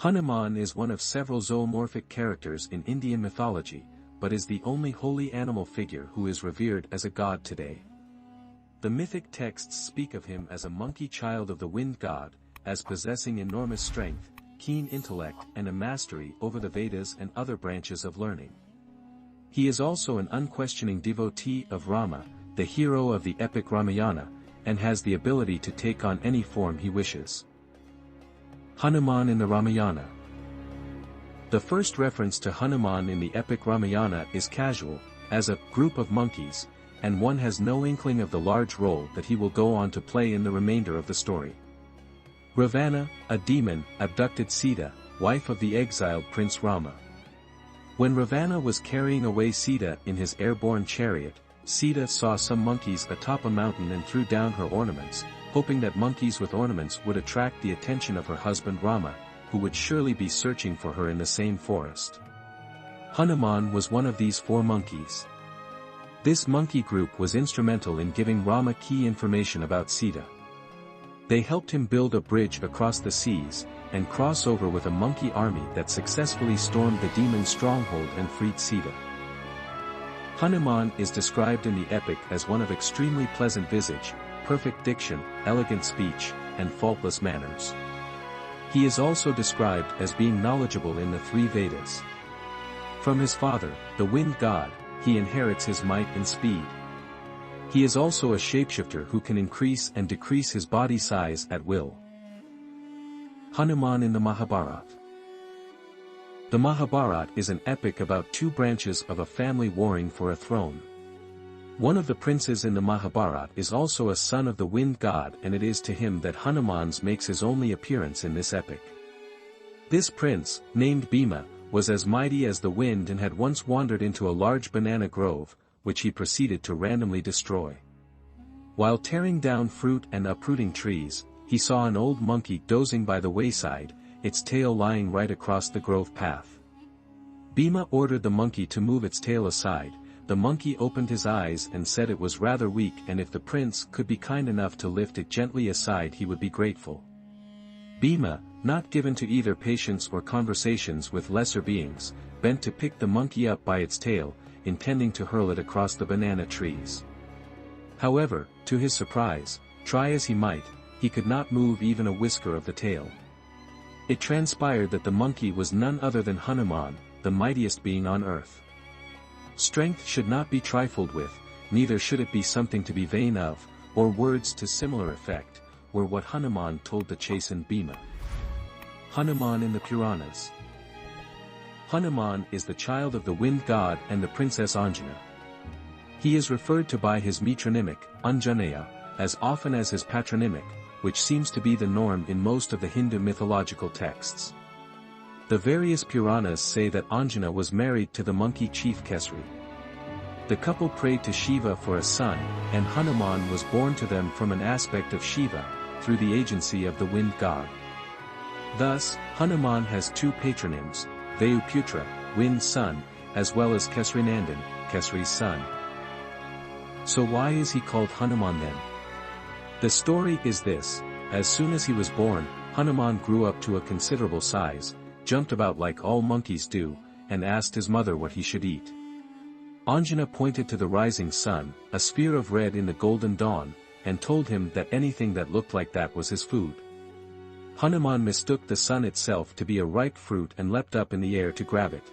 Hanuman is one of several zoomorphic characters in Indian mythology, but is the only holy animal figure who is revered as a god today. The mythic texts speak of him as a monkey child of the wind god, as possessing enormous strength, keen intellect and a mastery over the Vedas and other branches of learning. He is also an unquestioning devotee of Rama, the hero of the epic Ramayana, and has the ability to take on any form he wishes. Hanuman in the Ramayana. The first reference to Hanuman in the epic Ramayana is casual, as a group of monkeys, and one has no inkling of the large role that he will go on to play in the remainder of the story. Ravana, a demon, abducted Sita, wife of the exiled Prince Rama. When Ravana was carrying away Sita in his airborne chariot, Sita saw some monkeys atop a mountain and threw down her ornaments, hoping that monkeys with ornaments would attract the attention of her husband Rama, who would surely be searching for her in the same forest. Hanuman was one of these 4 monkeys. This monkey group was instrumental in giving Rama key information about Sita. They helped him build a bridge across the seas, and cross over with a monkey army that successfully stormed the demon's stronghold and freed Sita. Hanuman is described in the epic as one of extremely pleasant visage, perfect diction, elegant speech, and faultless manners. He is also described as being knowledgeable in the 3 Vedas. From his father, the wind god, he inherits his might and speed. He is also a shapeshifter who can increase and decrease his body size at will. Hanuman in the Mahabharata. The Mahabharata is an epic about 2 branches of a family warring for a throne. One of the princes in the Mahabharata is also a son of the wind god, and it is to him that Hanuman makes his only appearance in this epic. This prince, named Bhima, was as mighty as the wind and had once wandered into a large banana grove, which he proceeded to randomly destroy. While tearing down fruit and uprooting trees, he saw an old monkey dozing by the wayside, its tail lying right across the grove path. Bhima ordered the monkey to move its tail aside. The monkey opened his eyes and said it was rather weak, and if the prince could be kind enough to lift it gently aside he would be grateful. Bhima, not given to either patience or conversations with lesser beings, bent to pick the monkey up by its tail, intending to hurl it across the banana trees. However, to his surprise, try as he might, he could not move even a whisker of the tail. It transpired that the monkey was none other than Hanuman, the mightiest being on earth. Strength should not be trifled with, neither should it be something to be vain of, or words to similar effect, were what Hanuman told the chastened Bhima. Hanuman in the Puranas. Hanuman is the child of the wind god and the princess Anjana. He is referred to by his metronymic, Anjaneya, as often as his patronymic, which seems to be the norm in most of the Hindu mythological texts. The various Puranas say that Anjana was married to the monkey chief Kesari. The couple prayed to Shiva for a son, and Hanuman was born to them from an aspect of Shiva, through the agency of the wind god. Thus, Hanuman has 2 patronyms, Vayu-putra, wind son, as well as Kesrinandan, Kesari's son. So why is he called Hanuman then? The story is this: as soon as he was born, Hanuman grew up to a considerable size, jumped about like all monkeys do, and asked his mother what he should eat. Anjana pointed to the rising sun, a sphere of red in the golden dawn, and told him that anything that looked like that was his food. Hanuman mistook the sun itself to be a ripe fruit and leapt up in the air to grab it.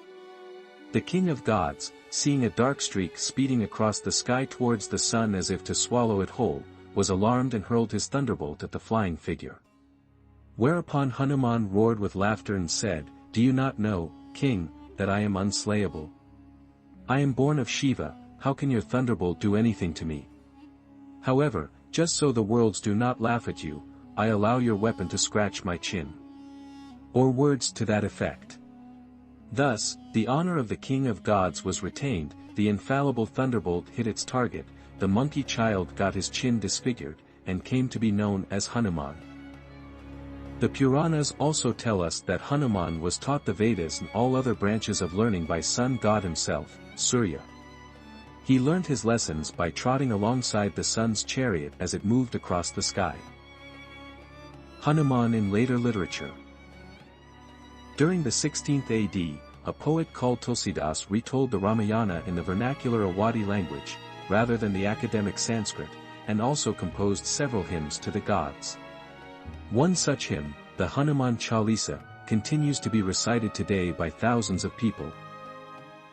The king of gods, seeing a dark streak speeding across the sky towards the sun as if to swallow it whole, was alarmed and hurled his thunderbolt at the flying figure. Whereupon Hanuman roared with laughter and said, "Do you not know, king, that I am unslayable? I am born of Shiva, how can your thunderbolt do anything to me? However, just so the worlds do not laugh at you, I allow your weapon to scratch my chin." Or words to that effect. Thus, the honor of the king of gods was retained, the infallible thunderbolt hit its target, the monkey child got his chin disfigured, and came to be known as Hanuman. The Puranas also tell us that Hanuman was taught the Vedas and all other branches of learning by sun god himself, Surya. He learnt his lessons by trotting alongside the sun's chariot as it moved across the sky. Hanuman in later literature. During the 16th AD, a poet called Tulsidas retold the Ramayana in the vernacular Awadhi language, rather than the academic Sanskrit, and also composed several hymns to the gods. One such hymn, the Hanuman Chalisa, continues to be recited today by thousands of people.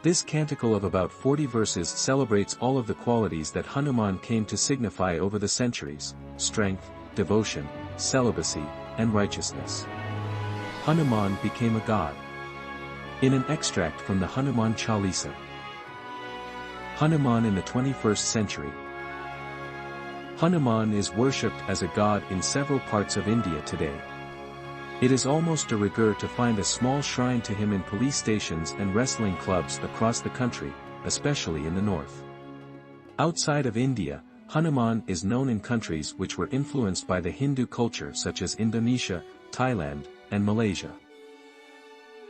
This canticle of about 40 verses celebrates all of the qualities that Hanuman came to signify over the centuries: strength, devotion, celibacy, and righteousness. Hanuman became a god. In an extract from the Hanuman Chalisa. Hanuman in the 21st century. Hanuman is worshipped as a god in several parts of India today. It is almost de rigueur to find a small shrine to him in police stations and wrestling clubs across the country, especially in the north. Outside of India, Hanuman is known in countries which were influenced by the Hindu culture such as Indonesia, Thailand, and Malaysia.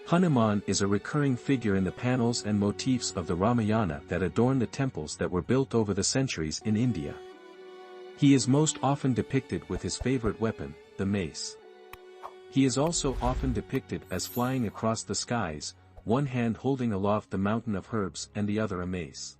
Hanuman is a recurring figure in the panels and motifs of the Ramayana that adorn the temples that were built over the centuries in India. He is most often depicted with his favorite weapon, the mace. He is also often depicted as flying across the skies, one hand holding aloft the mountain of herbs and the other a mace.